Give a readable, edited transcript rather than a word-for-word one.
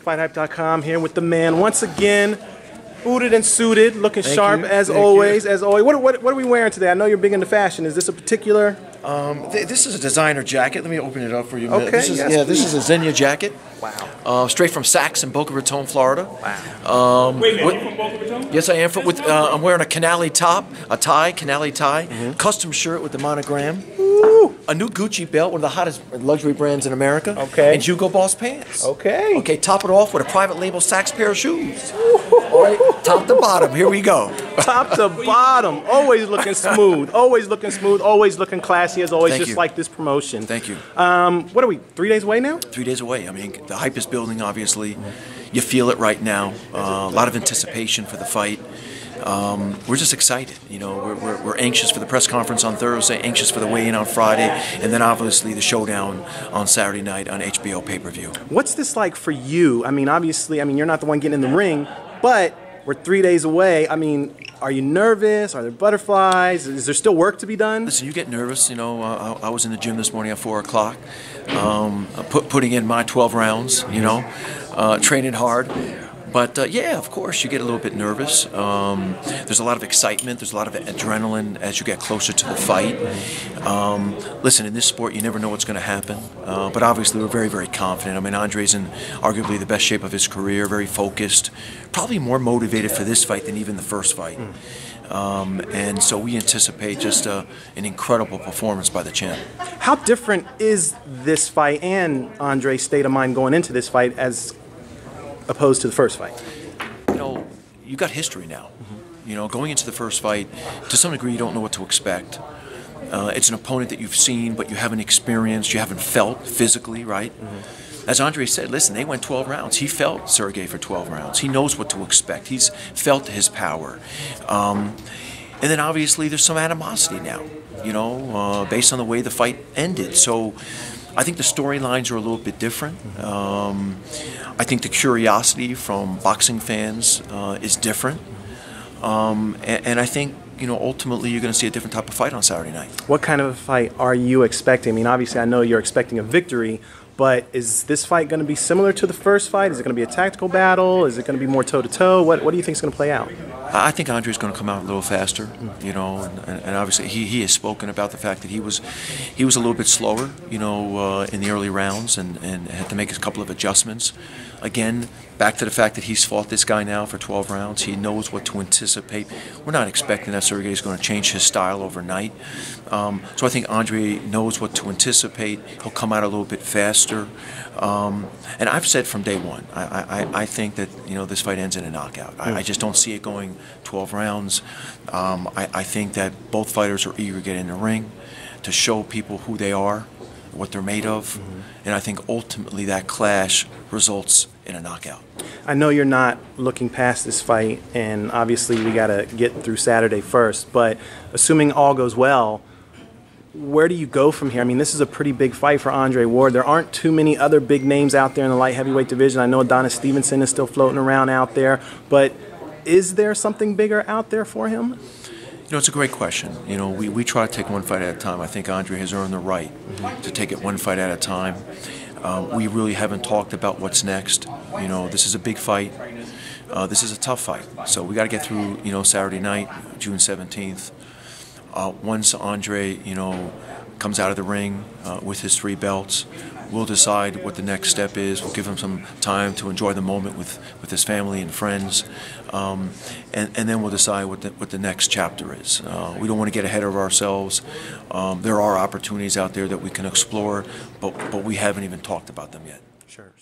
FightHype.com here with the man once again, booted and suited, looking sharp as Thank always. you. As always, what are we wearing today? I know you're big into fashion. Is this a particular? This is a designer jacket. Let me open it up for you. Okay. This is, this is a Xenia jacket. Wow. Straight from Saks in Boca Raton, Florida. Wow. Wait a minute, you from Boca Raton? Yes, I am. I'm wearing a canali top, a canali tie, custom shirt with the monogram. A new Gucci belt, one of the hottest luxury brands in America. Okay. And Hugo Boss pants. Okay. Okay, top it off with a private label Saks pair of shoes. All right, top to bottom, here we go. Top to bottom, always looking smooth, always looking smooth, always looking classy as always, Thank just you. like this promotion. Thank you. What are we, 3 days away now? 3 days away. I mean, the hype is building, obviously. You feel it right now. A lot of anticipation for the fight. We're just excited. You know, we're anxious for the press conference on Thursday, anxious for the weigh-in on Friday, and then obviously the showdown on Saturday night on HBO pay-per-view. What's this like for you? I mean, obviously, you're not the one getting in the ring, but we're 3 days away. I mean, are you nervous? Are there butterflies? Is there still work to be done? Listen, you get nervous. You know, I was in the gym this morning at 4 o'clock, putting in my 12 rounds, you know, training hard. But yeah, of course, you get a little bit nervous. There's a lot of excitement. There's a lot of adrenaline as you get closer to the fight. Listen, in this sport, you never know what's going to happen. But obviously, we're very, very confident. I mean, Andre's in arguably the best shape of his career, very focused, probably more motivated for this fight than even the first fight. And so we anticipate just an incredible performance by the champ. How different is this fight and Andre's state of mind going into this fight as opposed to the first fight? You know, you got history now. You know, going into the first fight, to some degree, you don't know what to expect. It's an opponent that you've seen, but you haven't experienced, you haven't felt physically, right? As Andre said, listen, they went 12 rounds. He felt Sergey for 12 rounds. He knows what to expect. He's felt his power. And then obviously there's some animosity now, you know, based on the way the fight ended. So I think the storylines are a little bit different. I think the curiosity from boxing fans is different. And I think, you know, ultimately you're going to see a different type of fight on Saturday night. What kind of a fight are you expecting? I mean, obviously I know you're expecting a victory, but is this fight going to be similar to the first fight? Is it going to be a tactical battle? Is it going to be more toe-to-toe? What do you think is going to play out? I think Andre's going to come out a little faster, you know, and obviously he has spoken about the fact that he was a little bit slower, you know, in the early rounds and had to make a couple of adjustments. Again, back to the fact that he's fought this guy now for 12 rounds. He knows what to anticipate. We're not expecting that Sergey is going to change his style overnight. So I think Andre knows what to anticipate. He'll come out a little bit faster. And I've said from day one, I think that, you know, this fight ends in a knockout. I just don't see it going 12 rounds. I think that both fighters are eager to get in the ring to show people who they are, what they're made of, and I think ultimately that clash results in a knockout. I know you're not looking past this fight, and obviously we got to get through Saturday first, but assuming all goes well, where do you go from here? I mean, this is a pretty big fight for Andre Ward. There aren't too many other big names out there in the light heavyweight division. I know Adonis Stevenson is still floating around out there, but is there something bigger out there for him? You know, it's a great question. You know, we try to take one fight at a time. I think Andre has earned the right to take it one fight at a time. We really haven't talked about what's next. You know, this is a big fight. This is a tough fight. So we got to get through, you know, Saturday night, June 17th. Once Andre, you know, comes out of the ring with his 3 belts, we'll decide what the next step is. We'll give him some time to enjoy the moment with his family and friends, and then we'll decide what the next chapter is. We don't want to get ahead of ourselves. There are opportunities out there that we can explore, but we haven't even talked about them yet. Sure.